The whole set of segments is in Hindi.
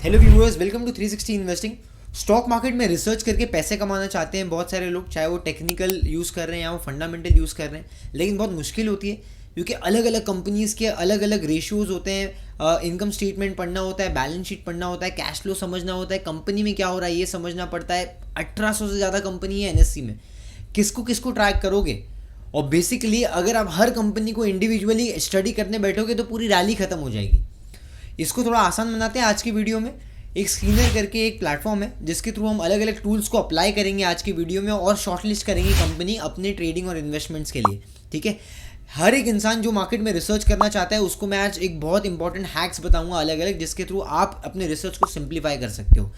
Hello viewers, welcome to 360 investing. Stock market में रिसर्च करके पैसे कमाना चाहते हैं बहुत सारे लोग, चाहे वो टेक्निकल यूज़ कर रहे हैं या वो फंडामेंटल यूज़ कर रहे हैं, लेकिन बहुत मुश्किल होती है क्योंकि अलग अलग कंपनीज़ के अलग अलग रेशियोज़ होते हैं। इनकम स्टेटमेंट पढ़ना होता है, बैलेंस शीट पढ़ना होता है, कैश फ्लो समझना होता है, कंपनी में क्या हो रहा है ये समझना पड़ता है। 1800 से ज़्यादा कंपनी है एनएससी में, किसको किसको ट्रैक करोगे? और बेसिकली अगर आप हर कंपनी को इंडिविजुअली स्टडी करने बैठोगे तो पूरी रैली ख़त्म हो जाएगी। इसको थोड़ा आसान बनाते हैं आज की वीडियो में। एक स्क्रीनर करके एक प्लेटफॉर्म है जिसके थ्रू हम अलग अलग टूल्स को अप्लाई करेंगे आज की वीडियो में और शॉर्टलिस्ट करेंगे कंपनी अपने ट्रेडिंग और इन्वेस्टमेंट्स के लिए। ठीक है, हर एक इंसान जो मार्केट में रिसर्च करना चाहता है उसको मैं आज एक बहुत इंपॉर्टेंट हैक्स बताऊंगा अलग अलग, जिसके थ्रू आप अपने रिसर्च को सिंप्लीफाई कर सकते हो।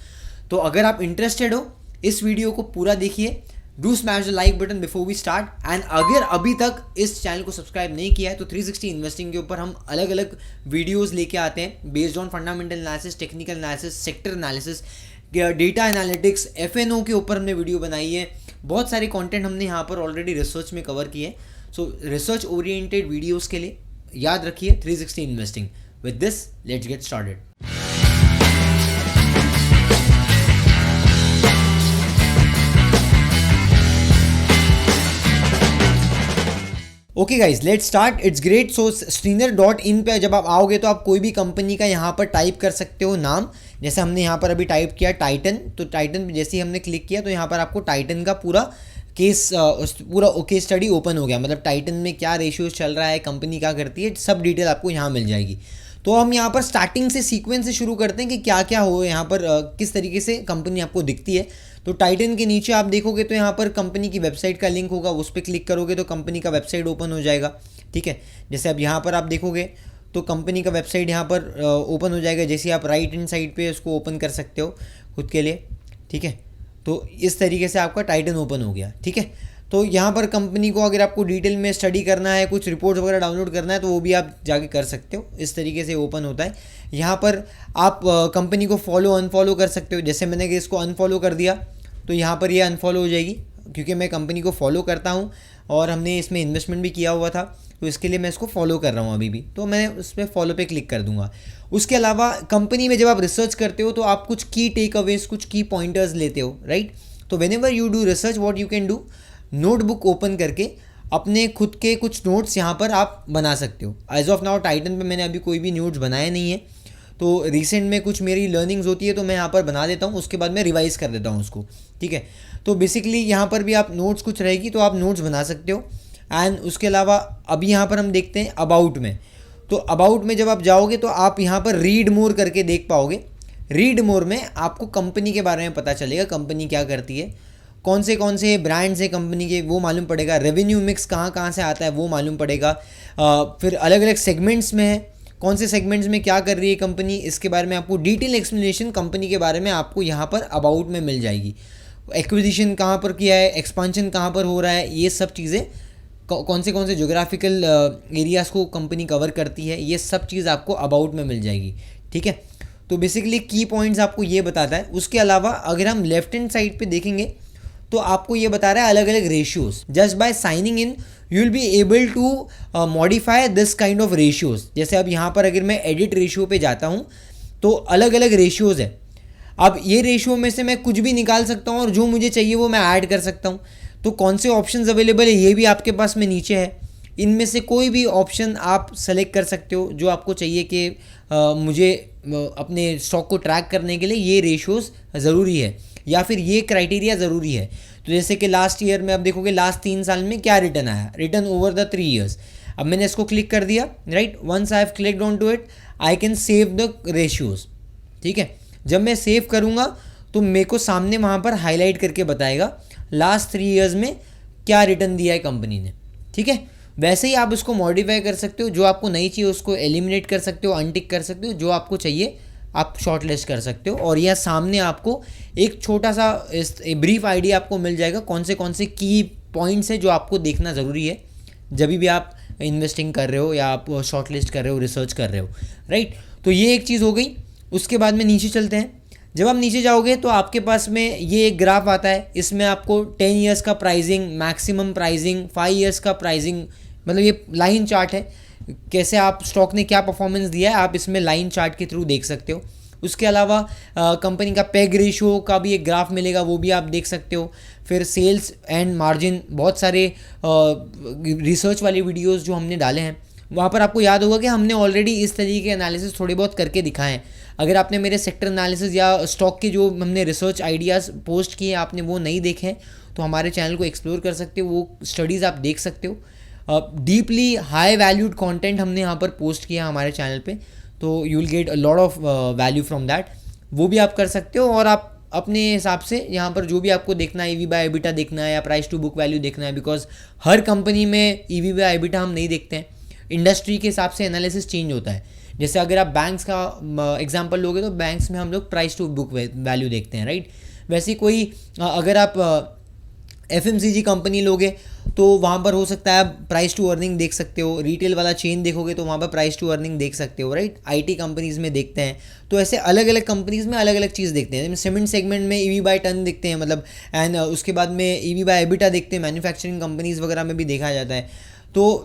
तो अगर आप इंटरेस्टेड हो इस वीडियो को पूरा देखिए। Do smash the like button before we start. And अगर अभी तक इस चैनल को सब्सक्राइब नहीं किया है तो 360 इन्वेस्टिंग के ऊपर हम अलग अलग वीडियोस लेके आते हैं based on fundamental analysis, technical analysis, sector analysis, data analytics, FNO के ऊपर हमने वीडियो बनाई है। बहुत सारे कंटेंट हमने यहाँ पर ऑलरेडी रिसर्च में कवर किए हैं। सो रिसर्च ओरिएंटेड वीडियोज़ के लिए याद रखिए 360 investing. With this let's get started. Okay guys, let's start. It's great. So Sreener.in पे जब आप आओगे तो आप कोई भी कंपनी का यहाँ पर टाइप कर सकते हो नाम। जैसे हमने यहाँ पर अभी टाइप किया टाइटन, तो टाइटन जैसे ही हमने क्लिक किया तो यहाँ पर आपको टाइटन का पूरा केस स्टडी ओपन हो गया। मतलब टाइटन में क्या रेशियोज चल रहा है, कंपनी क्या करती है, सब डिटेल आपको यहाँ मिल जाएगी। तो हम यहाँ पर स्टार्टिंग से सीक्वेंस से शुरू करते हैं कि क्या क्या हो यहाँ पर, किस तरीके से कंपनी आपको दिखती है। तो टाइटन के नीचे आप देखोगे तो यहाँ पर कंपनी की वेबसाइट का लिंक होगा, उस पर क्लिक करोगे तो कंपनी का वेबसाइट ओपन हो जाएगा। ठीक है, जैसे अब यहाँ पर आप देखोगे तो कंपनी का वेबसाइट यहाँ पर ओपन हो जाएगा। जैसे आप राइट हैंड साइड पे इसको ओपन कर सकते हो खुद के लिए। ठीक है, तो इस तरीके से आपका टाइटन ओपन हो गया। ठीक है, तो यहाँ पर कंपनी को अगर आपको डिटेल में स्टडी करना है, कुछ रिपोर्ट वगैरह डाउनलोड करना है तो वो भी आप जाके कर सकते हो। इस तरीके से ओपन होता है। यहाँ पर आप कंपनी को फॉलो अनफॉलो कर सकते हो। जैसे मैंने कि इसको अनफॉलो कर दिया तो यहाँ पर ये अनफॉलो हो जाएगी क्योंकि मैं कंपनी को फॉलो करता हूँ और हमने इसमें इन्वेस्टमेंट भी किया हुआ था, तो इसके लिए मैं इसको फॉलो कर रहा हूँ अभी भी। तो मैं उस पर फॉलो पे क्लिक कर दूंगा। उसके अलावा कंपनी में जब आप रिसर्च करते हो तो आप कुछ की टेक अवेज, कुछ की पॉइंटर्स लेते हो, राइट। तो when ever you do research what you can do, notebook open करके अपने खुद के कुछ नोट्स यहाँ पर आप बना सकते हो। एज ऑफ नाउ टाइटन पे मैंने अभी कोई भी नोट्स बनाए नहीं है, तो रिसेंट में कुछ मेरी लर्निंग्स होती है तो मैं यहाँ पर बना देता हूँ, उसके बाद मैं रिवाइज़ कर देता हूँ उसको। ठीक है, तो बेसिकली यहाँ पर भी आप नोट्स कुछ रहेगी तो आप नोट्स बना सकते हो। एंड उसके अलावा अभी यहाँ पर हम देखते हैं अबाउट में। तो अबाउट में जब आप जाओगे तो आप यहाँ पर रीड मोर करके देख पाओगे। रीड मोर में आपको कंपनी के बारे में पता चलेगा, कंपनी क्या करती है, कौन से ब्रांड्स हैं कंपनी के वो मालूम पड़ेगा, रेवेन्यू मिक्स कहाँ कहाँ से आता है वो मालूम पड़ेगा। फिर अलग अलग सेगमेंट्स में है, कौन से सेगमेंट्स में क्या कर रही है कंपनी, इसके बारे में आपको डिटेल एक्सप्लेनेशन कंपनी के बारे में आपको यहाँ पर अबाउट में मिल जाएगी। एक्विजिशन कहाँ पर किया है, एक्सपांशन कहाँ पर हो रहा है, ये सब चीज़ें, कौन से जोग्राफिकल एरियाज़ को कंपनी कवर करती है, ये सब चीज़ आपको अबाउट में मिल जाएगी। ठीक है, तो बेसिकली की पॉइंट्स आपको ये बताता है। उसके अलावा अगर हम लेफ्ट हैंड साइड पे देखेंगे तो आपको ये बता रहा है अलग अलग ratios. Just by signing in you will be able to modify this kind of ratios. जैसे अब यहाँ पर अगर मैं एडिट रेशियो पे जाता हूँ तो अलग अलग रेशियोज है। अब ये रेशियो में से मैं कुछ भी निकाल सकता हूँ और जो मुझे चाहिए वो मैं ऐड कर सकता हूँ। तो कौन से ऑप्शंस अवेलेबल है ये भी आपके पास में नीचे है। इनमें से कोई भी ऑप्शन आप सेलेक्ट कर सकते हो जो आपको चाहिए कि मुझे अपने स्टॉक को ट्रैक करने के लिए ये रेशियोज ज़रूरी है या फिर ये क्राइटेरिया ज़रूरी है। तो जैसे कि लास्ट ईयर में आप देखोगे लास्ट 3 साल में क्या रिटर्न आया, रिटर्न ओवर द 3 ईयर्स। अब मैंने इसको क्लिक कर दिया, right. Once I have clicked on to it I can save the ratios. ठीक है, जब मैं सेव करूँगा तो मेरे को सामने वहाँ पर हाईलाइट करके बताएगा लास्ट 3 ईयर्स में क्या रिटर्न दिया है कंपनी ने। ठीक है, वैसे ही आप उसको मॉडिफाई कर सकते हो। जो आपको नहीं चाहिए उसको एलिमिनेट कर सकते हो, अनटिक कर सकते हो। जो आपको चाहिए आप शॉर्ट लिस्ट कर सकते हो और यह सामने आपको एक छोटा सा ब्रीफ आइडिया आपको मिल जाएगा कौन से की पॉइंट्स हैं जो आपको देखना ज़रूरी है जब भी आप इन्वेस्टिंग कर रहे हो या आप शॉर्ट लिस्ट कर रहे हो, रिसर्च कर रहे हो, राइट। तो ये एक चीज़ हो गई। उसके बाद में नीचे चलते हैं। जब आप नीचे जाओगे तो आपके पास में ये एक ग्राफ आता है। इसमें आपको 10 ईयर्स का प्राइसिंग, मैक्सिमम प्राइसिंग, 5 ईयर्स का प्राइसिंग, मतलब ये लाइन चार्ट है। कैसे आप स्टॉक ने क्या परफॉर्मेंस दिया है आप इसमें लाइन चार्ट के थ्रू देख सकते हो। उसके अलावा कंपनी का पेग रेशियो का भी एक ग्राफ मिलेगा, वो भी आप देख सकते हो। फिर सेल्स एंड मार्जिन, बहुत सारे रिसर्च वाली वीडियोस जो हमने डाले हैं वहाँ पर आपको याद होगा कि हमने ऑलरेडी इस तरीके के एनालिसिस थोड़े बहुत करके दिखाए हैं। अगर आपने मेरे सेक्टर एनालिसिस या स्टॉक के जो हमने रिसर्च आइडियाज़ पोस्ट किए आपने वो नहीं देखे हैं तो हमारे चैनल को एक्सप्लोर कर सकते हो, वो स्टडीज़ आप देख सकते हो। डीपली हाई वैल्यूड कंटेंट हमने यहाँ पर पोस्ट किया हमारे चैनल पे, तो you will get a lot of value from that, वो भी आप कर सकते हो। और आप अपने हिसाब से यहाँ पर जो भी आपको देखना है, EV बाय एबिटा देखना है या प्राइस टू बुक वैल्यू देखना है, बिकॉज हर कंपनी में EV बाय एबिटा हम नहीं देखते हैं, इंडस्ट्री के हिसाब से एनालिसिस चेंज होता है। जैसे अगर आप बैंक्स का एग्जांपल लोगे तो बैंक्स में हम लोग प्राइस टू बुक वैल्यू देखते हैं, राइट। वैसे कोई अगर आप FMCG कंपनी लोगे तो वहाँ पर हो सकता है प्राइस टू अर्निंग देख सकते हो, रिटेल वाला चेन देखोगे तो वहाँ पर प्राइस टू अर्निंग देख सकते हो, राइट। IT कंपनीज़ में देखते हैं, तो ऐसे अलग अलग कंपनीज़ में अलग अलग चीज़ देखते हैं। सीमेंट सेगमेंट में EV बाय टन देखते हैं, मतलब एंड उसके बाद में EV बाय एबिटा देखते हैं, मैन्युफैक्चरिंग कंपनीज़ वगैरह में भी देखा जाता है। तो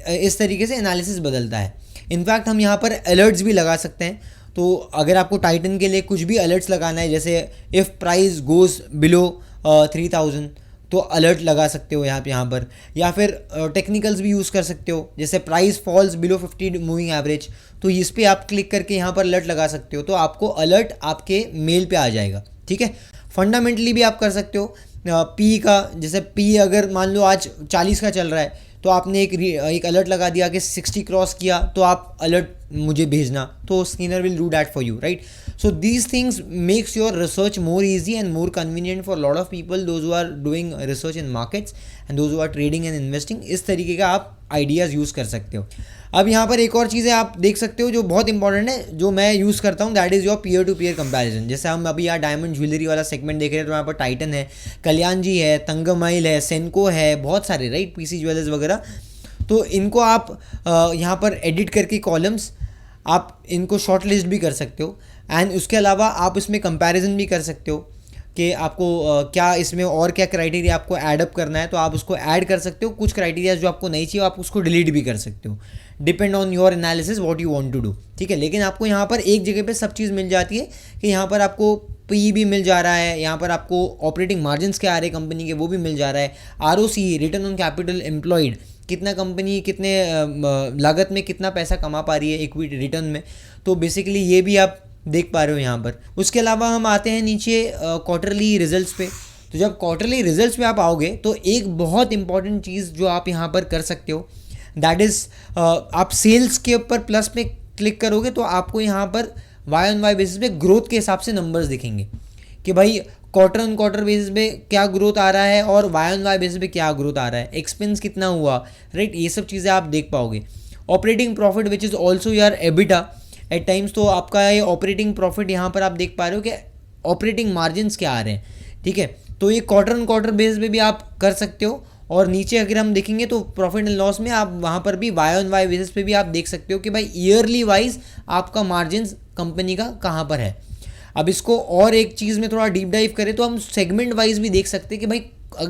इस तरीके से एनालिसिस बदलता है। इनफैक्ट हम यहाँ पर अलर्ट्स भी लगा सकते हैं, तो अगर आपको टाइटन के लिए कुछ भी अलर्ट्स लगाना है, जैसे इफ़ प्राइस गोज़ बिलो 3000 तो अलर्ट लगा सकते हो यहाँ पर, या फिर टेक्निकल्स भी यूज़ कर सकते हो, जैसे price falls below 50 moving average, तो इस पर आप क्लिक करके यहाँ पर अलर्ट लगा सकते हो, तो आपको अलर्ट आपके मेल पे आ जाएगा, ठीक है। फंडामेंटली भी आप कर सकते हो पी का, जैसे पी अगर मान लो आज 40 का चल रहा है तो आपने एक अलर्ट लगा दिया कि 60 क्रॉस किया तो आप अलर्ट मुझे भेजना, तो scanner will do that for you, right. So these things makes your research more easy and more convenient for a lot of people, those who are doing research in markets and those who are trading and investing। इस तरीके का आप आइडियाज़ यूज़ कर सकते हो। अब यहाँ पर एक और चीज़ें आप देख सकते हो जो बहुत इंपॉर्टेंट है, जो मैं यूज़ करता हूँ, that is your peer to peer comparison. जैसे हम अभी यहाँ डायमंड ज्वेलरी वाला सेगमेंट देख रहे हैं, तो यहाँ पर टाइटन है, कल्याण जी है, तंगमाइल है, सेनको है, बहुत सारे, राइट, PC ज्वेलर्स वगैरह। तो इनको आप यहाँ पर एडिट करके कॉलम्स आप इनको शॉर्ट लिस्ट भी कर सकते हो, एंड उसके अलावा आप इसमें कंपैरिजन भी कर सकते हो कि आपको क्या इसमें और क्या क्राइटेरिया आपको ऐड अप करना है, तो आप उसको ऐड कर सकते हो। कुछ क्राइटेरिया जो आपको नहीं चाहिए आप उसको डिलीट भी कर सकते हो, depend on your analysis what you want to do, ठीक है। लेकिन आपको यहाँ पर एक जगह पे सब चीज़ मिल जाती है कि यहाँ पर आपको PE भी मिल जा रहा है, यहाँ पर आपको ऑपरेटिंग मार्जिन्स क्या आ रहे हैं कंपनी के वो भी मिल जा रहा है, ROC return on capital employed, कितना कंपनी कितने लागत में कितना पैसा कमा पा रही है इक्विटी रिटर्न में, तो बेसिकली ये भी आप देख पा रहे हो यहाँ पर। उसके अलावा हम आते हैं नीचे क्वार्टरली रिजल्ट्स पे। तो जब क्वार्टरली रिजल्ट्स पे आप आओगे तो एक बहुत इंपॉर्टेंट चीज़ जो आप यहाँ पर कर सकते हो, दैट इज़ आप सेल्स के ऊपर प्लस पे क्लिक करोगे तो आपको यहाँ पर Y-on-Y बेसिस पे ग्रोथ के हिसाब से नंबर्स दिखेंगे कि भाई क्वार्टर ऑन क्वार्टर बेसिस पे क्या ग्रोथ आ रहा है और Y-on-Y बेसिस पे क्या ग्रोथ आ रहा है, एक्सपेंस कितना हुआ, राइट, ये सब चीज़ें आप देख पाओगे। Operating profit which is also your EBITDA at times, तो आपका ये ऑपरेटिंग प्रॉफिट यहाँ पर आप देख पा रहे हो कि ऑपरेटिंग मार्जिन्स क्या आ रहे हैं, ठीक है। तो ये क्वार्टर ऑन क्वार्टर बेस पे भी आप कर सकते हो, और नीचे अगर हम देखेंगे तो प्रॉफिट एंड लॉस में आप वहाँ पर भी Y-on-Y बेसिस पे भी आप देख सकते हो कि भाई ईयरली वाइज आपका मार्जिन्स कंपनी का कहाँ पर है। अब इसको और एक चीज़ में थोड़ा डीप डाइव करें तो हम सेगमेंट वाइज भी देख सकते हैं कि भाई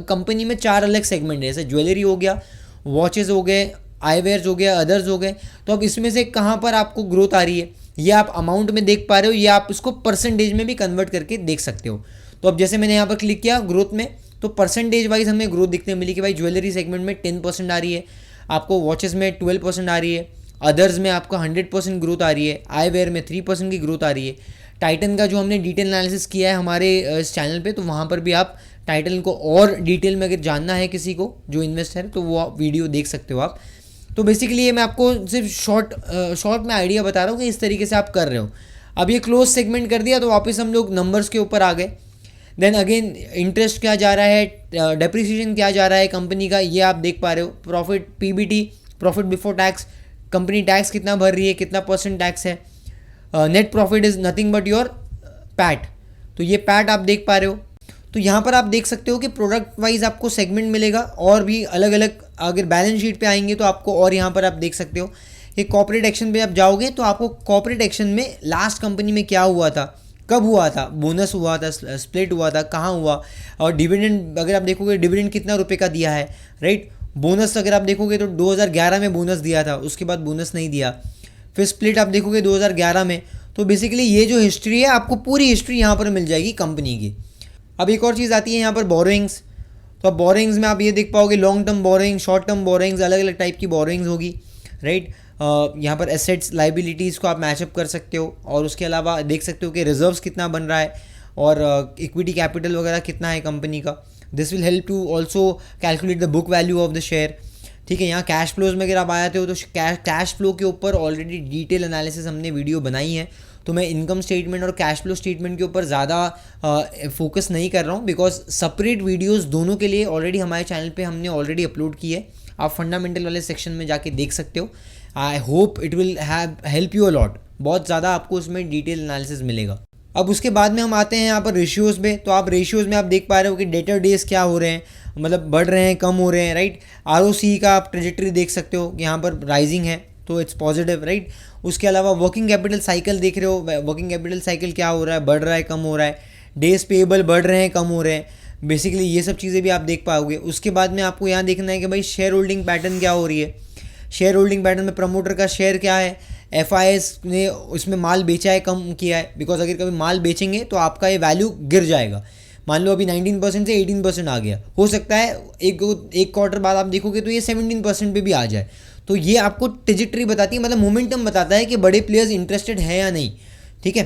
कंपनी में 4 अलग सेगमेंट है, जैसे ज्वेलरी हो गया, वॉचेज़ हो गए, आईवेयर्स हो गया, अदर्स हो गए, तो अब इसमें से कहाँ पर आपको ग्रोथ आ रही है ये आप अमाउंट में देख पा रहे हो, या आप इसको परसेंटेज में भी कन्वर्ट करके देख सकते हो। तो अब जैसे मैंने यहाँ पर क्लिक किया ग्रोथ में, तो परसेंटेज वाइज हमें ग्रोथ दिखने मिली कि भाई ज्वेलरी सेगमेंट में 10% आ रही है, आपको वॉचेस में 12% आ रही है, अदर्स में आपका 100% ग्रोथ आ रही है, आईवेयर में 3% की ग्रोथ आ रही है। टाइटन का जो हमने डिटेल एनालिसिस किया है हमारे इस चैनल पे, तो वहाँ पर भी आप टाइटन को और डिटेल में अगर जानना है किसी को जो इन्वेस्टर है तो वो वीडियो देख सकते हो आप। तो बेसिकली ये मैं आपको सिर्फ शॉर्ट में आइडिया बता रहा हूँ कि इस तरीके से आप कर रहे हो। अब ये क्लोज सेगमेंट कर दिया तो वापस हम लोग नंबर्स के ऊपर आ गए। देन अगेन इंटरेस्ट क्या जा रहा है, डेप्रिसिएशन क्या जा रहा है कंपनी का, ये आप देख पा रहे हो। Profit PBT, profit before tax, company tax कितना भर रही है, कितना % टैक्स है। Net profit is nothing but your PAT, तो ये पैट आप देख पा रहे हो। तो यहाँ पर आप देख सकते हो कि प्रोडक्ट वाइज आपको सेगमेंट मिलेगा, और भी अलग अलग अगर बैलेंस शीट पे आएंगे तो आपको और यहाँ पर आप देख सकते हो कि कॉर्पोरेट एक्शन पे आप जाओगे तो आपको कॉर्पोरेट एक्शन में लास्ट कंपनी में क्या हुआ था, कब हुआ था, बोनस हुआ था, स्प्लिट हुआ था, कहाँ हुआ, और डिविडेंड अगर आप देखोगे डिविडेंड कितना रुपए का दिया है, राइट। बोनस अगर आप देखोगे तो 2011 में बोनस दिया था, उसके बाद बोनस नहीं दिया। फिर स्प्लिट आप देखोगे 2011 में, तो बेसिकली ये जो हिस्ट्री है, आपको पूरी हिस्ट्री यहाँ पर मिल जाएगी कंपनी की। अब एक और चीज़ आती है यहाँ पर बोरोइंग्स। तो अब बोरोइंग्स में आप ये देख पाओगे long term borrowing, short term borrowings, अलग अलग टाइप की बोरोइंग्स होगी, राइट। यहाँ पर एसेट्स लाइबिलिटीज़ को आप मैचअप कर सकते हो, और उसके अलावा देख सकते हो कि रिजर्व्स कितना बन रहा है और इक्विटी कैपिटल वगैरह कितना है कंपनी का। This will help to also calculate the book value of the share, ठीक है। यहाँ कैश फ्लोज में अगर आप आते हो तो कैश फ्लो के ऊपर ऑलरेडी डिटेल एनालिसिस हमने वीडियो बनाई है, तो मैं इनकम स्टेटमेंट और कैश फ्लो स्टेटमेंट के ऊपर ज़्यादा फोकस नहीं कर रहा हूँ, बिकॉज सेपरेट वीडियोस दोनों के लिए ऑलरेडी हमारे चैनल पे हमने ऑलरेडी अपलोड की है। आप फंडामेंटल वाले सेक्शन में जाके देख सकते हो। I hope it will have help you a lot, बहुत ज़्यादा आपको उसमें डिटेल एनालिसिस मिलेगा। अब उसके बाद में हम आते हैं यहाँ पर रेशियोज़ में। तो आप रेशियोज़ में आप देख पा रहे हो कि डेटर डेज क्या हो रहे हैं, मतलब बढ़ रहे हैं, कम हो रहे हैं, राइट। ROC का आप ट्रेजेक्टरी देख सकते हो कि यहाँ पर राइजिंग है, तो इट्स पॉजिटिव, राइट। उसके अलावा वर्किंग कैपिटल साइकिल देख रहे हो, वर्किंग कैपिटल साइकिल क्या हो रहा है, बढ़ रहा है, कम हो रहा है, डेज पेएबल बढ़ रहे हैं, कम हो रहे हैं, बेसिकली ये सब चीज़ें भी आप देख पाओगे। उसके बाद में आपको यहाँ देखना है कि भाई शेयर होल्डिंग पैटर्न क्या हो रही है। शेयर होल्डिंग पैटर्न में प्रमोटर का शेयर क्या है, FIS ने उसमें माल बेचा है, कम किया है, बिकॉज अगर कभी माल बेचेंगे तो आपका ये वैल्यू गिर जाएगा। मान लो अभी 19% से 18% आ गया, हो सकता है एक क्वार्टर बाद आप देखोगे तो ये 17% पे भी आ जाए। तो ये आपको ट्रेजेक्टरी बताती है, मतलब मोमेंटम बताता है कि बड़े प्लेयर्स इंटरेस्टेड है या नहीं, ठीक है।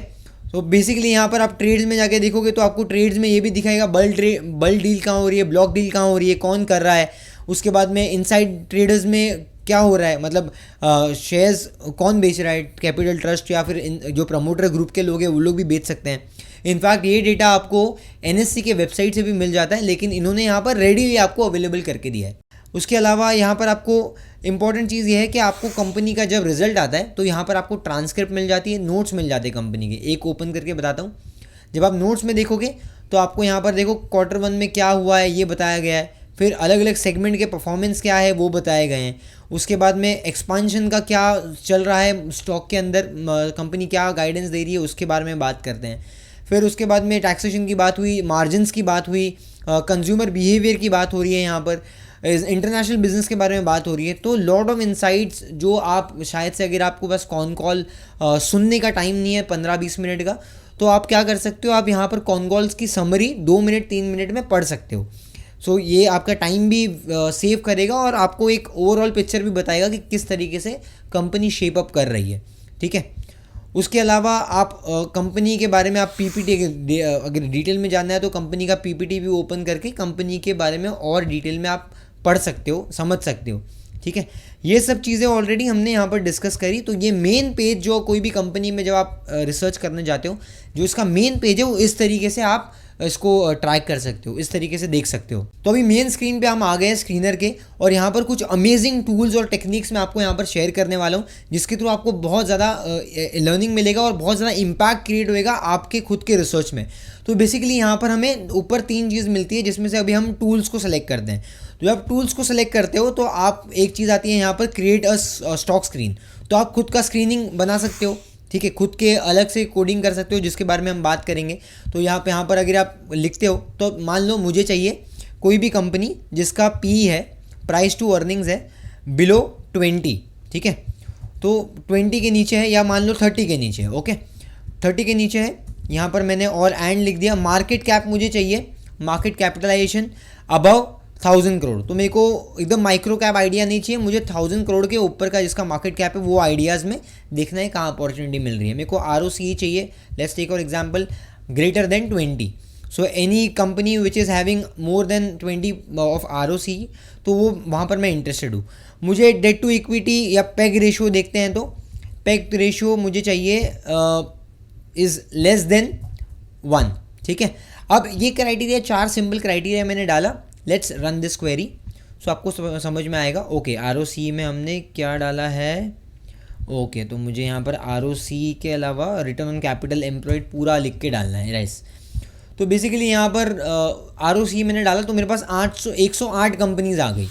तो बेसिकली यहाँ पर आप ट्रेड्स में जाके देखोगे तो आपको ट्रेड्स में ये भी दिखाएगा बल्क डील कहाँ हो रही है, ब्लॉक डील कहाँ हो रही है, कौन कर रहा है। उसके बाद में इनसाइड ट्रेडर्स में क्या हो रहा है, मतलब शेयर्स कौन बेच रहा है, कैपिटल ट्रस्ट या फिर जो प्रमोटर ग्रुप के लोग हैं वो लोग भी बेच सकते हैं। इनफैक्ट ये डेटा आपको NSE के वेबसाइट से भी मिल जाता है, लेकिन इन्होंने यहाँ पर रेडीली आपको अवेलेबल करके दिया है। उसके अलावा यहाँ पर आपको इंपॉर्टेंट चीज़ ये है कि आपको कंपनी का जब रिजल्ट आता है तो यहाँ पर आपको ट्रांसक्रिप्ट मिल जाती है, नोट्स मिल जाते हैं कंपनी के। एक ओपन करके बताता हूँ। जब आप नोट्स में देखोगे तो आपको यहाँ पर देखो Q1 में क्या हुआ है ये बताया गया है, फिर अलग अलग सेगमेंट के परफॉर्मेंस क्या है वो बताए गए हैं। उसके बाद में एक्सपांशन का क्या चल रहा है स्टॉक के अंदर, कंपनी क्या गाइडेंस दे रही है उसके बारे में बात करते हैं। फिर उसके बाद में टैक्सेशन की बात हुई, मार्जिन्स की बात हुई, कंज्यूमर बिहेवियर की बात हो रही है, यहाँ पर इंटरनेशनल बिजनेस के बारे में बात हो रही है। तो लॉट ऑफ इंसाइट्स जो आप शायद से, अगर आपको बस कॉन कॉल सुनने का टाइम नहीं है 15-20 मिनट का, तो आप क्या कर सकते हो, आप यहाँ पर कॉन कॉल्स की समरी 2 मिनट 3 मिनट में पढ़ सकते हो। सो ये आपका टाइम भी सेव करेगा और आपको एक ओवरऑल पिक्चर भी बताएगा कि किस तरीके से कंपनी शेप अप कर रही है, ठीक है। उसके अलावा आप कंपनी के बारे में आप PPT अगर डिटेल में जानना है तो कंपनी का PPT भी ओपन करके कंपनी के बारे में और डिटेल में आप पढ़ सकते हो, समझ सकते हो, ठीक है। ये सब चीज़ें ऑलरेडी हमने यहाँ पर डिस्कस करी। तो ये मेन पेज जो कोई भी कंपनी में जब आप रिसर्च करने जाते हो, जो इसका मेन पेज है वो इस तरीके से आप इसको ट्रैक कर सकते हो, इस तरीके से देख सकते हो। तो अभी मेन स्क्रीन पे हम आ गए हैं स्क्रीनर के, और यहाँ पर कुछ अमेजिंग टूल्स और टेक्निक्स मैं आपको यहाँ पर शेयर करने वाला हूँ, जिसके थ्रू आपको बहुत ज़्यादा लर्निंग मिलेगा और बहुत ज़्यादा इम्पैक्ट क्रिएट होएगा आपके खुद के रिसर्च में। तो बेसिकली यहाँ पर हमें ऊपर 3 चीज़ मिलती है, जिसमें से अभी हम टूल्स को सेलेक्ट करते हैं। तो जब टूल्स को सेलेक्ट करते हो तो आप एक चीज़ आती है यहाँ पर क्रिएट अ स्टॉक स्क्रीन। तो आप खुद का स्क्रीनिंग बना सकते हो, ठीक है, खुद के अलग से कोडिंग कर सकते हो, जिसके बारे में हम बात करेंगे। तो यहाँ पर अगर आप लिखते हो तो मान लो मुझे चाहिए कोई भी कंपनी जिसका PE है, प्राइस टू अर्निंग्स है, बिलो 20, ठीक है। तो 20 के नीचे है, या मान लो 30 के नीचे है, ओके 30 के नीचे है। यहाँ पर मैंने और एंड लिख दिया। मार्केट कैप मुझे चाहिए, मार्केट कैपिटलाइजेशन अबव 1000 करोड़। तो मेरे को एकदम माइक्रो कैप आइडिया नहीं चाहिए, मुझे 1000 करोड़ के ऊपर का जिसका मार्केट कैप है वो आइडियाज़ में देखना है कहाँ अपॉर्चुनिटी मिल रही है। मेरे को ROCE चाहिए, let's take for example greater than 20। So any company which is having more than 20 of ROCE, तो वो वहाँ पर मैं इंटरेस्टेड हूँ। मुझे डेट टू इक्विटी या पेग रेशियो देखते हैं, तो पेग रेशियो मुझे चाहिए इज़ लेस देन 1, ठीक है। अब ये क्राइटेरिया 4 सिंपल क्राइटेरिया मैंने डाला। लेट्स रन दिस क्वेरी, सो आपको समझ में आएगा। ओके ROCE में हमने क्या डाला है, ओके तो मुझे यहाँ पर ROCE के अलावा रिटर्न ऑन कैपिटल एम्प्लॉयड पूरा लिख के डालना है, राइस। तो बेसिकली यहाँ पर ROCE मैंने डाला तो मेरे पास 108 कंपनीज आ गई,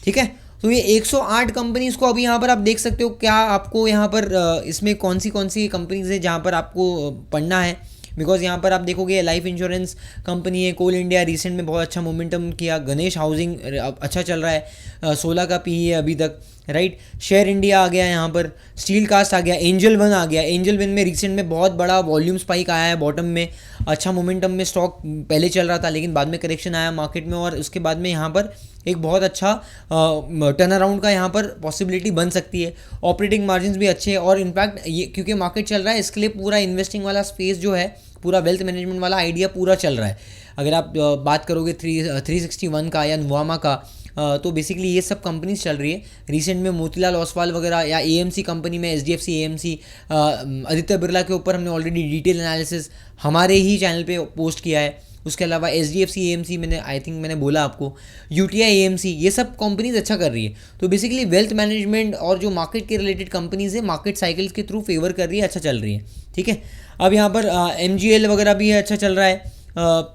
ठीक है। तो ये 108 कंपनीज़ को अभी यहाँ पर आप देख सकते हो। क्या आपको यहाँ पर इसमें कौन सी कंपनीज है जहाँ पर आपको पढ़ना है, बिकॉज यहाँ पर आप देखोगे लाइफ इंश्योरेंस कंपनी है, कोल इंडिया रिसेंट में बहुत अच्छा मोमेंटम किया, गणेश हाउसिंग अच्छा चल रहा है, 16 का PE है अभी तक, राइट। शेयर इंडिया आ गया यहाँ पर, स्टील कास्ट आ गया, एंजल वन आ गया। एंजल वन में रिसेंट में बहुत बड़ा वॉल्यूम स्पाइक आया है, बॉटम में अच्छा मोमेंटम में स्टॉक पहले चल रहा था, लेकिन बाद में करेक्शन आया मार्केट में, और उसके बाद में यहाँ पर एक बहुत अच्छा टर्न अराउंड का यहाँ पर पॉसिबिलिटी बन सकती है। ऑपरेटिंग मार्जिन भी अच्छे हैं, और इनफैक्ट ये क्योंकि मार्केट चल रहा है इसके लिए पूरा इन्वेस्टिंग वाला स्पेस जो है, पूरा वेल्थ मैनेजमेंट वाला आइडिया पूरा चल रहा है। अगर आप बात करोगे 361 का या नुवामा का, तो बेसिकली ये सब कंपनीज चल रही है। रिसेंट में मोतीलाल ओसवाल वगैरह या एएमसी कंपनी में, एचडीएफसी एएमसी, आदित्य बिरला के ऊपर हमने ऑलरेडी डिटेल एनालिसिस हमारे ही चैनल पे पोस्ट किया है। उसके अलावा एचडीएफसी एएमसी मैंने आई थिंक मैंने बोला आपको, यूटीआई एएमसी, ये सब कंपनीज अच्छा कर रही है। तो बेसिकली वेल्थ मैनेजमेंट और जो मार्केट के रिलेटेड कंपनीज है, मार्केट साइकिल्स के थ्रू फेवर कर रही है, अच्छा चल रही है। ठीक है, अब यहाँ पर एमजीएल वगैरह भी है, अच्छा चल रहा है।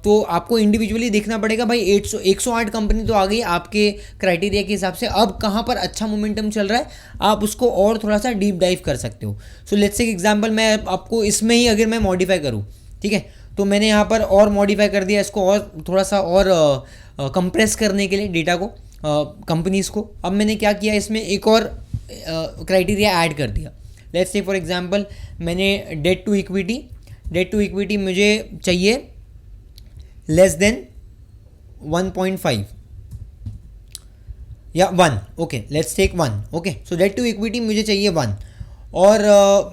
तो आपको इंडिविजुअली देखना पड़ेगा भाई। 108 कंपनी तो आ गई आपके क्राइटेरिया के हिसाब से। अब कहाँ पर अच्छा मोमेंटम चल रहा है, आप उसको और थोड़ा सा डीप डाइव कर सकते हो। सो लेट्स से एग्जांपल मैं आपको इसमें ही अगर मैं मॉडिफाई करूँ, ठीक है, तो मैंने यहाँ पर और मॉडिफाई कर दिया इसको, और थोड़ा सा और कंप्रेस करने के लिए डेटा को, कंपनीज़ को। अब मैंने क्या किया, इसमें एक और क्राइटेरिया ऐड कर दिया। लेट्स से फॉर एग्जांपल मैंने डेट टू इक्विटी मुझे चाहिए लेस देन 1.5 या 1, okay, let's take 1, okay. So debt to equity मुझे चाहिए 1, और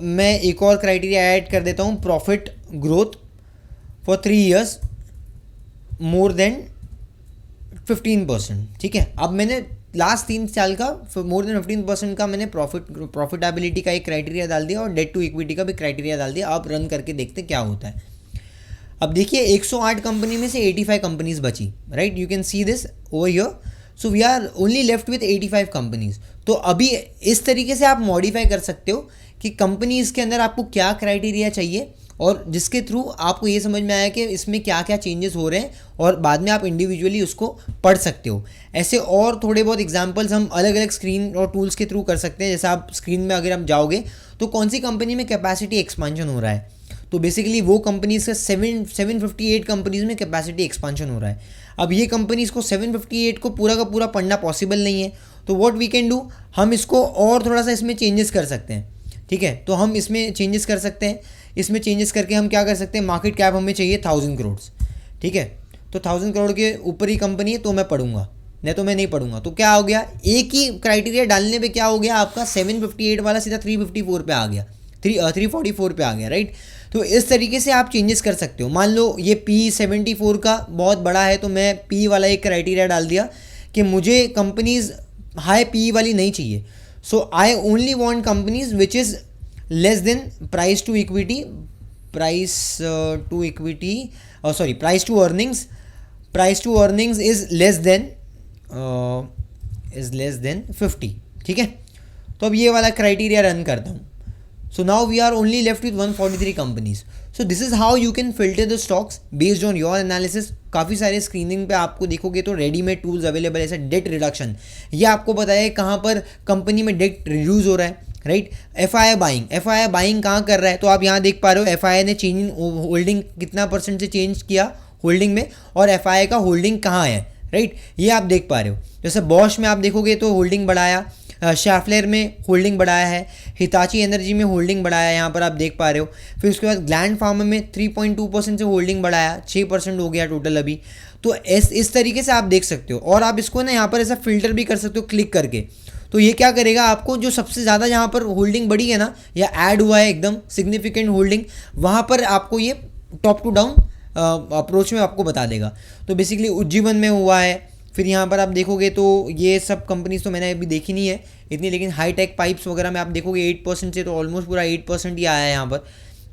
मैं एक और क्राइटेरिया ऐड कर देता हूँ, profit growth for 3 years more than 15%। ठीक है, अब मैंने लास्ट 3 साल का मोर देन 15% का मैंने प्रॉफिटेबिलिटी का एक क्राइटेरिया डाल दिया, और डेट टू इक्विटी का भी क्राइटेरिया डाल दिया। आप रन करके देखते क्या होता है। अब देखिए 108 कंपनी में से 85 कंपनीज बची, right, you can see this over here. So we are only left with 85 companies. तो अभी इस तरीके से आप मॉडिफाई कर सकते हो कि कंपनीज के अंदर आपको क्या क्राइटेरिया चाहिए, और जिसके थ्रू आपको ये समझ में आया कि इसमें क्या क्या चेंजेस हो रहे हैं, और बाद में आप इंडिविजुअली उसको पढ़ सकते हो। ऐसे और थोड़े बहुत एग्जांपल्स हम अलग अलग स्क्रीन और टूल्स के थ्रू कर सकते हैं। जैसे आप स्क्रीन में अगर आप जाओगे तो कौन सी कंपनी में कैपेसिटी एक्सपांशन हो रहा है, तो बेसिकली वो कंपनीज का 758 कंपनीज में कैपेसिटी एक्सपांशन हो रहा है। अब ये कंपनीज को 758 को पूरा का पूरा पढ़ना पॉसिबल नहीं है, तो व्हाट वी कैन डू, हम इसको और थोड़ा सा इसमें चेंजेस कर सकते हैं। ठीक है, तो हम इसमें चेंजेस कर सकते हैं। इसमें चेंजेस करके हम क्या कर सकते हैं, मार्केट कैप हमें चाहिए 1000 करोड़। ठीक है, तो 1000 करोड़ के ऊपर ही कंपनी है तो मैं पढ़ूंगा, नहीं तो मैं नहीं पढ़ूंगा। तो क्या हो गया, एक ही क्राइटेरिया डालने पे क्या हो गया, आपका 758 वाला सीधा 354 पे आ गया, 344 पे आ गया, राइट। तो इस तरीके से आप चेंजेस कर सकते हो। मान लो ये P74 का बहुत बड़ा है, तो मैं P वाला एक क्राइटेरिया डाल दिया कि मुझे कंपनीज हाई P वाली नहीं चाहिए। So I only want companies which is less than price to earnings is less than 50। ठीक है, तो अब ये वाला क्राइटेरिया रन करता हूँ। So now we are only left with 143 companies. So this is how you can filter the stocks based on your analysis. काफ़ी सारे स्क्रीनिंग पे आपको देखोगे तो रेडीमेड टूल्स अवेलेबल है, जैसे डेट रिडक्शन, ये आपको बताया कहाँ पर कंपनी में डेट रिड्यूस हो रहा है, राइट। एफआईआई बाइंग कहाँ कर रहा है, तो आप यहाँ देख पा रहे हो एफआईआई ने चेंज इन होल्डिंग कितना % से चेंज किया होल्डिंग में, और एफआईआई का होल्डिंग कहाँ है, राइट, ये आप देख पा रहे हो। जैसे बॉश में आप देखोगे तो होल्डिंग बढ़ाया, शैफलर में होल्डिंग बढ़ाया है, हिताची एनर्जी में होल्डिंग बढ़ाया है, यहाँ पर आप देख पा रहे हो। फिर उसके बाद ग्लैंड फार्मा में 3.2% से होल्डिंग बढ़ाया, 6% हो गया टोटल अभी। तो इस तरीके से आप देख सकते हो, और आप इसको ना यहाँ पर ऐसा फिल्टर भी कर सकते हो क्लिक करके। तो ये क्या करेगा, आपको जो सबसे ज़्यादा जहाँ पर होल्डिंग बढ़ी है ना, या ऐड हुआ है एकदम सिग्निफिकेंट होल्डिंग, वहाँ पर आपको ये टॉप टू डाउन अप्रोच में आपको बता देगा। तो बेसिकली उज्जीवन में हुआ है। फिर यहाँ पर आप देखोगे तो ये सब कंपनीज तो मैंने अभी देखी नहीं है इतनी, लेकिन हाईटेक पाइप्स वगैरह में आप देखोगे 8% से, तो ऑलमोस्ट पूरा 8% ही आया है यहाँ पर,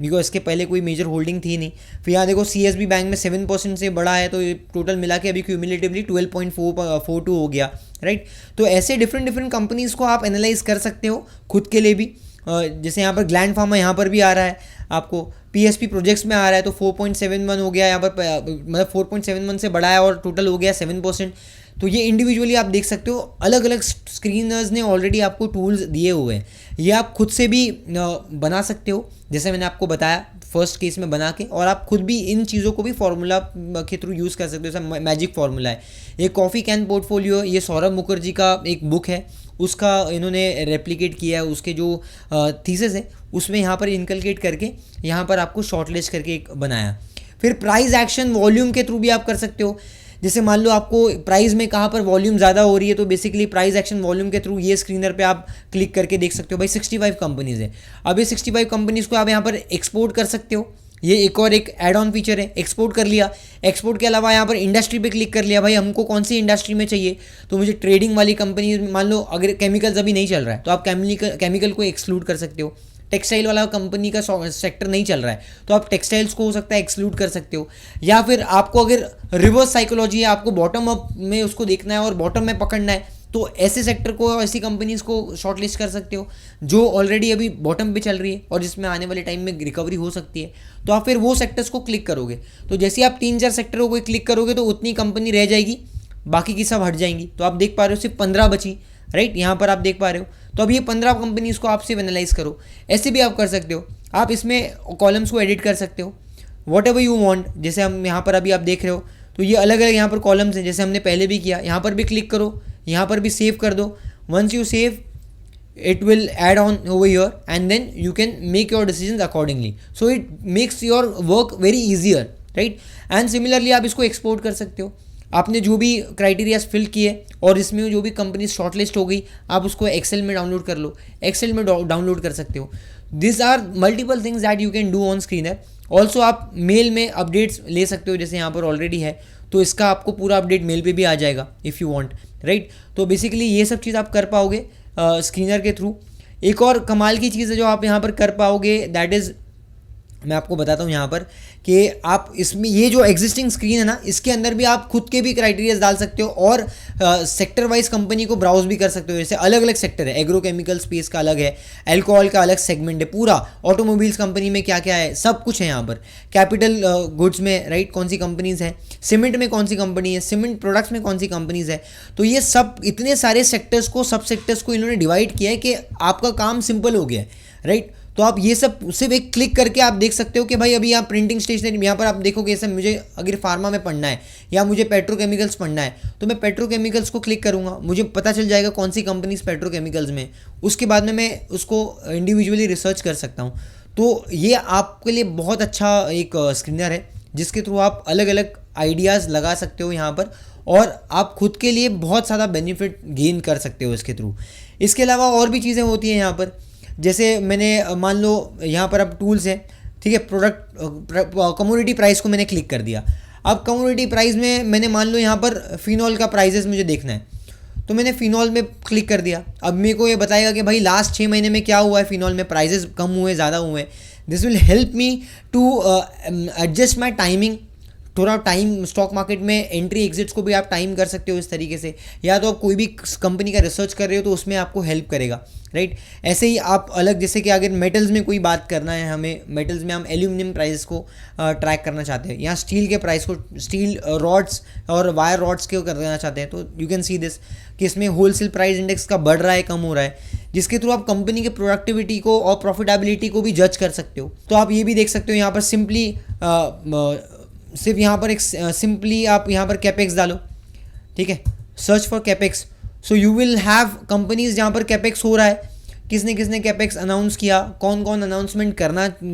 बिकॉज इसके पहले कोई मेजर होल्डिंग थी नहीं। फिर यहाँ देखो CSB बैंक में 7% से बढ़ा है, तो ये टोटल मिला के अभी क्यूमुलेटिवली 12.42 हो गया, राइट। तो ऐसे डिफरेंट कंपनीज़ को आप एनालाइज कर सकते हो खुद के लिए भी। जैसे यहाँ पर ग्लैंड फार्मा यहाँ पर भी आ रहा है आपको, PSP प्रोजेक्ट्स में आ रहा है, तो 4.71 हो गया यहाँ पर, मतलब 4.71 से बढ़ा है और टोटल हो गया 7%। तो ये इंडिविजुअली आप देख सकते हो, अलग अलग स्क्रीनर्स ने ऑलरेडी आपको टूल्स दिए हुए हैं, ये आप खुद से भी बना सकते हो, जैसे मैंने आपको बताया फर्स्ट केस में बना के, और आप खुद भी इन चीज़ों को भी फार्मूला के थ्रू यूज़ कर सकते हो। जैसे मैजिक फार्मूला है, ये कॉफ़ी कैन पोर्टफोलियो, ये सौरभ मुखर्जी का एक बुक है, उसका इन्होंने रेप्लिकेट किया है, उसके जो थीसिस है उसमें यहाँ पर इनकलकेट करके यहाँ पर आपको शॉर्टलिस्ट करके एक बनाया। फिर प्राइस एक्शन वॉल्यूम के थ्रू भी आप कर सकते हो, जैसे मान लो आपको प्राइस में कहाँ पर वॉल्यूम ज़्यादा हो रही है, तो बेसिकली प्राइस एक्शन वॉल्यूम के थ्रू ये स्क्रीनर पे आप क्लिक करके देख सकते हो भाई 65 कंपनीज़ है। अब ये 65 कंपनीज़ को आप यहाँ पर एक्सपोर्ट कर सकते हो, ये एक और एक एड ऑन फीचर है। एक्सपोर्ट कर लिया, एक्सपोर्ट के अलावा यहाँ पर इंडस्ट्री पे क्लिक कर लिया, भाई हमको कौन सी इंडस्ट्री में चाहिए, तो मुझे ट्रेडिंग वाली कंपनी, मान लो अगर केमिकल्स अभी नहीं चल रहा है तो आप केमिकल को एक्सक्लूड कर सकते हो। टेक्सटाइल वाला कंपनी का सेक्टर नहीं चल रहा है तो आप टेक्सटाइल्स को हो सकता है एक्सक्लूड कर सकते हो। या फिर आपको अगर रिवर्स साइकोलॉजी है, आपको बॉटम अप में उसको देखना है और बॉटम में पकड़ना है, तो ऐसे सेक्टर को, ऐसी कंपनीज को शॉर्टलिस्ट कर सकते हो जो ऑलरेडी अभी बॉटम पे चल रही है और जिसमें आने वाले टाइम में रिकवरी हो सकती है, तो आप फिर वो सेक्टर्स को क्लिक करोगे। तो जैसे आप 3-4 सेक्टरों को क्लिक करोगे तो उतनी कंपनी रह जाएगी, बाकी की सब हट जाएंगी। तो आप देख पा रहे हो सिर्फ 15 बची, राइट, यहाँ पर आप देख पा रहे हो। तो अब ये 15 कंपनीज को आप सिर्फ एनालाइज करो। ऐसे भी आप कर सकते हो, आप इसमें कॉलम्स को एडिट कर सकते हो वॉट एवर यू वांट। जैसे हम यहाँ पर अभी आप देख रहे हो तो ये अलग अलग यहाँ पर कॉलम्स हैं, जैसे हमने पहले भी किया। यहाँ पर भी क्लिक करो, यहाँ पर भी सेव कर दो। Once you save it will add on over here and then you can make your decisions accordingly, so it makes your work very easier, right? and similarly आप इसको एक्सपोर्ट कर सकते हो, आपने जो भी क्राइटेरियाज फिल किए और इसमें जो भी कंपनी शॉर्टलिस्ट हो गई आप उसको एक्सेल में डाउनलोड कर लो, एक्सेल में डाउनलोड कर सकते हो। This are multiple things that you can do on screener. Also आप मेल में अपडेट्स ले सकते हो, जैसे यहाँ पर ऑलरेडी है तो इसका आपको पूरा अपडेट मेल पे भी आ जाएगा इफ़ यू वांट, राइट। तो बेसिकली ये सब चीज़ आप कर पाओगे स्क्रीनर के थ्रू। एक और कमाल की चीज़ है जो आप यहाँ पर कर पाओगे, दैट इज़, मैं आपको बताता हूँ यहाँ पर कि आप इसमें ये जो एग्जिस्टिंग स्क्रीन है ना, इसके अंदर भी आप खुद के भी क्राइटेरियाज डाल सकते हो और सेक्टर वाइज कंपनी को ब्राउज भी कर सकते हो। जैसे अलग अलग सेक्टर है, एग्रोकेमिकल स्पेस का अलग है, अल्कोहल का अलग सेगमेंट है, पूरा ऑटोमोबाइल्स कंपनी में क्या क्या है सब कुछ है यहाँ पर। कैपिटल गुड्स में, राइट, कौन सी कंपनीज हैं, सीमेंट में कौन सी कंपनी है, सीमेंट प्रोडक्ट्स में कौन सी कंपनीज है। तो ये सब इतने सारे सेक्टर्स को, सब सेक्टर्स को इन्होंने डिवाइड किया है कि आपका काम सिंपल हो गया है, राइट। तो आप ये सब सिर्फ एक क्लिक करके आप देख सकते हो कि भाई अभी आप प्रिंटिंग स्टेशनरी, यहाँ पर आप देखोगे जैसे मुझे अगर फार्मा में पढ़ना है या मुझे पेट्रोकेमिकल्स पढ़ना है तो मैं पेट्रोकेमिकल्स को क्लिक करूँगा, मुझे पता चल जाएगा कौन सी कंपनीज पेट्रोकेमिकल्स में, उसके बाद में मैं उसको इंडिविजुअली रिसर्च कर सकता हूँ। तो ये आपके लिए बहुत अच्छा एक स्क्रीनर है जिसके थ्रू आप अलग अलग आइडियाज़ लगा सकते हो यहाँ पर, और आप खुद के लिए बहुत ज़्यादा बेनिफिट गेन कर सकते हो इसके थ्रू। इसके अलावा और भी चीज़ें होती हैं यहाँ पर, जैसे मैंने मान लो यहाँ पर अब टूल्स है, ठीक है, प्रोडक्ट कमोडिटी प्राइस को मैंने क्लिक कर दिया। अब कमोडिटी प्राइस में मैंने मान लो यहाँ पर फिनॉल का प्राइजेस मुझे देखना है, तो मैंने फिनॉल में क्लिक कर दिया। अब मेरे को ये बताएगा कि भाई लास्ट 6 महीने में क्या हुआ है, फिनॉल में प्राइजेस कम हुए, ज़्यादा हुए। This will help me to adjust my timing. थोड़ा टाइम, स्टॉक मार्केट में एंट्री एग्जिट्स को भी आप टाइम कर सकते हो इस तरीके से, या तो आप कोई भी कंपनी का रिसर्च कर रहे हो तो उसमें आपको हेल्प करेगा, राइट। ऐसे ही आप अलग, जैसे कि अगर मेटल्स में कोई बात करना है हमें, मेटल्स में हम एल्यूमिनियम प्राइस को ट्रैक करना चाहते हैं, या स्टील के प्राइस को, स्टील रॉड्स और वायर रॉड्स के करना चाहते हैं, तो यू कैन सी दिस कि इसमें होलसेल प्राइस इंडेक्स का बढ़ रहा है, कम हो रहा है, जिसके थ्रू आप कंपनी के प्रोडक्टिविटी को और प्रॉफिटेबिलिटी को भी जज कर सकते हो। तो आप ये भी देख सकते हो यहाँ पर सिंपली सिर्फ यहाँ पर एक सिंपली आप यहाँ पर कैपेक्स डालो, ठीक है, search for capex, so you will have companies जहाँ पर कैपेक्स हो रहा है, किसने किसने कैपेक्स अनाउंस किया, कौन कौन अनाउंसमेंट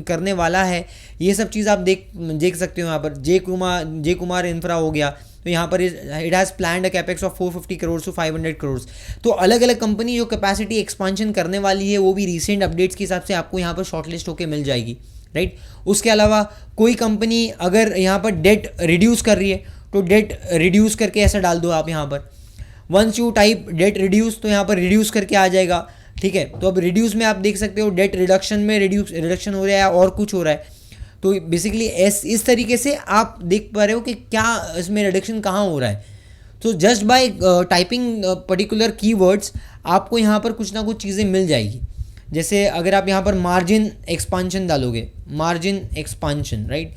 करने वाला है, ये सब चीज़ आप देख सकते हो। यहाँ पर जे कुमार इंफ्रा हो गया, तो यहाँ पर it has planned a capex of 450 crore to 500 crore. तो अलग अलग कंपनी जो कैपेसिटी एक्सपांशन करने वाली है वो भी रिसेंट अपडेट्स के हिसाब से आपको यहाँ पर शॉर्टलिस्ट होकर मिल जाएगी, राइट। उसके अलावा कोई कंपनी अगर यहाँ पर डेट रिड्यूस कर रही है तो डेट रिड्यूस करके ऐसा डाल दो आप यहाँ पर, once you type debt reduce तो यहाँ पर रिड्यूस करके आ जाएगा, ठीक है। तो अब रिड्यूस में आप देख सकते हो डेट रिडक्शन में रिडक्शन हो रहा है और कुछ हो रहा है। तो बेसिकली इस तरीके से आप देख पा रहे हो कि क्या इसमें रिडक्शन कहाँ हो रहा है। तो just by typing particular keywords आपको यहाँ पर कुछ ना कुछ चीज़ें मिल जाएगी। जैसे अगर आप यहाँ पर मार्जिन एक्सपांशन डालोगे, मार्जिन एक्सपांशन, राइट,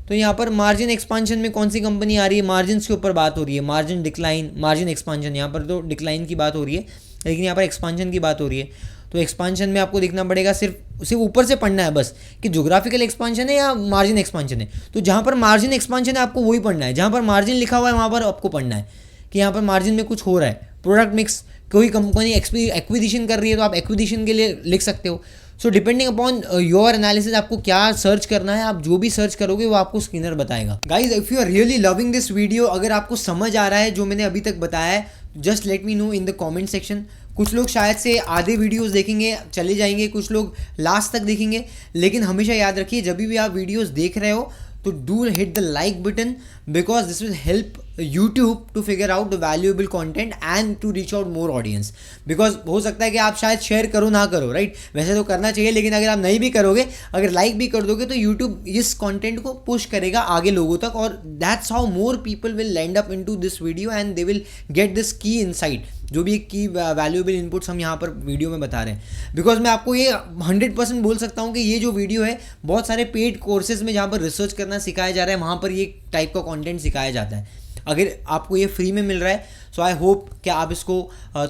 तो यहाँ पर मार्जिन एक्सपांशन में कौन सी कंपनी आ रही है, मार्जिन के ऊपर बात हो रही है, मार्जिन डिक्लाइन, मार्जिन एक्सपांशन, यहाँ पर तो डिक्लाइन की बात हो रही है लेकिन यहाँ पर एक्सपांशन की बात हो रही है। तो एक्सपांशन में आपको देखना पड़ेगा, सिर्फ ऊपर से पढ़ना है बस कि ज्योग्राफिकल एक्सपांशन है या मार्जिन एक्सपांशन है। तो जहाँ पर मार्जिन एक्सपांशन है आपको वही पढ़ना है, जहाँ पर मार्जिन लिखा हुआ है वहाँ पर आपको पढ़ना है कि यहाँ पर मार्जिन में कुछ हो रहा है। प्रोडक्ट मिक्स, कोई कंपनी एक्विजिशन कर रही है तो आप एक्विजिशन के लिए लिख सकते हो। So depending upon your analysis आपको क्या सर्च करना है, आप जो भी सर्च करोगे वो आपको स्क्रीनर बताएगा। Guys if you are really loving this video, अगर आपको समझ आ रहा है जो मैंने अभी तक बताया है, just let me know in the comment section. कुछ लोग शायद से आधे वीडियोस देखेंगे चले जाएंगे, कुछ लोग लास्ट तक देखेंगे, लेकिन हमेशा याद रखिए जब भी आप वीडियोस देख रहे हो तो do hit the like button, because this will help YouTube to figure out the valuable content and to reach out more audience. Because हो सकता है कि आप शायद शेयर करो ना करो, राइट, वैसे तो करना चाहिए, लेकिन अगर आप नहीं भी करोगे, अगर लाइक भी कर दोगे तो यूट्यूब इस कंटेंट को पुश करेगा आगे लोगों तक, और that's how more people will land up into this video and they will get this की इनसाइट, जो भी की वैल्यूएबल इनपुट्स हम यहाँ पर वीडियो में बता रहे हैं। बिकॉज मैं आपको ये 100% बोल सकता हूँ कि ये जो वीडियो है बहुत सारे पेड कोर्सेज में जहाँ पर रिसर्च करना सिखाया जा रहा है वहाँ पर ये टाइप का कंटेंट सिखाया जाता है। अगर आपको ये फ्री में मिल रहा है सो आई होप कि आप इसको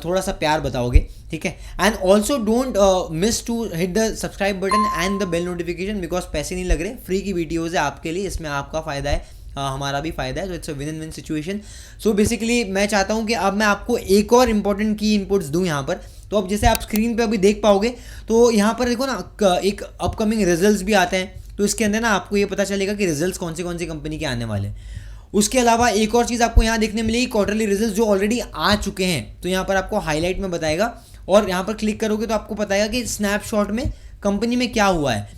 थोड़ा सा प्यार बताओगे, ठीक है। And also don't miss to hit the subscribe button and the bell notification, because पैसे नहीं लग रहे, फ्री की वीडियोज़ है आपके लिए, इसमें आपका फ़ायदा है, हमारा भी फ़ायदा है, तो it's a win and win situation. So basically मैं चाहता हूँ कि अब मैं आपको एक और इंपॉर्टेंट की इनपुट्स दूँ यहाँ पर। तो अब जैसे आप स्क्रीन पे अभी देख पाओगे तो यहाँ पर देखो ना एक अपकमिंग रिजल्ट्स भी आते हैं, तो इसके अंदर ना आपको ये पता चलेगा कि रिजल्ट्स कौन सी कंपनी के आने वाले हैं। उसके अलावा एक और चीज़ आपको यहाँ देखने मिलेगी, क्वार्टरली रिजल्ट्स जो ऑलरेडी आ चुके हैं, तो यहाँ पर आपको हाईलाइट में बताएगा, और यहाँ पर क्लिक करोगे तो आपको बताएगा कि स्नैपशॉट में कंपनी में क्या हुआ है,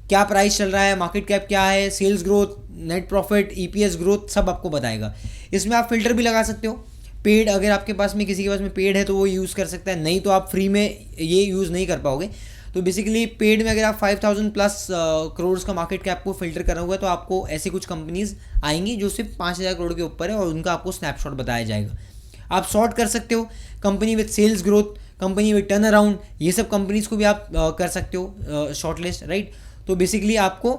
क्या प्राइस चल रहा है, मार्केट कैप क्या है, sales growth, net profit, EPS growth, सब आपको बताएगा। इसमें आप फिल्टर भी लगा सकते हो, पेड अगर आपके पास में किसी के पास में पेड है तो वो यूज़ कर सकता है, नहीं तो आप फ्री में ये यूज़ नहीं कर पाओगे। तो बेसिकली पेड में अगर आप 5000 प्लस करोड़ का मार्केट कैप को फिल्टर करा हुआ है तो आपको ऐसी कुछ कंपनीज आएंगी जो सिर्फ 5000 करोड़ के ऊपर है और उनका आपको स्नैपशॉट बताया जाएगा। आप सॉर्ट कर सकते हो, company with sales growth, company with turn around, ये सब कंपनीज को भी आप कर सकते हो शॉर्ट लिस्ट, राइट। तो बेसिकली आपको,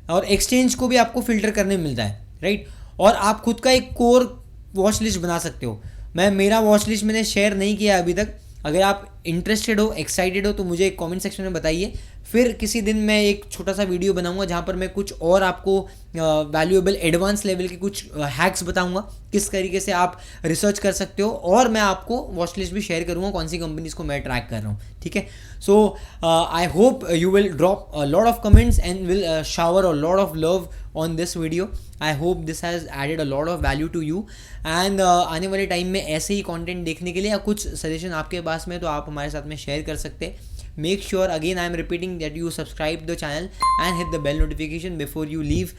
और एक्सचेंज को भी आपको फिल्टर करने मिलता है, राइट। और आप खुद का एक कोर वॉच लिस्ट बना सकते हो। मेरा वॉच लिस्ट मैंने शेयर नहीं किया अभी तक, अगर आप इंटरेस्टेड हो, एक्साइटेड हो तो मुझे एक कमेंट सेक्शन में बताइए, फिर किसी दिन मैं एक छोटा सा वीडियो बनाऊंगा जहाँ पर मैं कुछ और आपको वैल्यूएबल एडवांस लेवल के कुछ हैक्स बताऊंगा, किस तरीके से आप रिसर्च कर सकते हो, और मैं आपको वॉच लिस्ट भी शेयर करूंगा कौन सी कंपनीज को मैं ट्रैक कर रहा हूँ, ठीक है। So I hope you will drop a lot of comments and will shower a lot of love on this video. I hope this has added a lot of value to you and आने वाले टाइम में ऐसे ही कंटेंट देखने के लिए या कुछ सजेशन आपके पास में तो आप हमारे साथ में शेयर कर सकते हैं। Make sure, again I am repeating, that you subscribe the channel and hit the bell notification before you leave.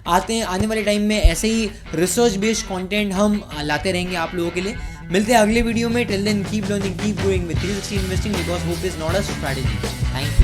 आने वाले टाइम में ऐसे ही रिसर्च बेस्ड कंटेंट हम लाते रहेंगे आप लोगों के लिए। मिलते हैं अगले वीडियो में, till then keep learning, keep growing with 360 investing, because hope is not a strategy. Thank you.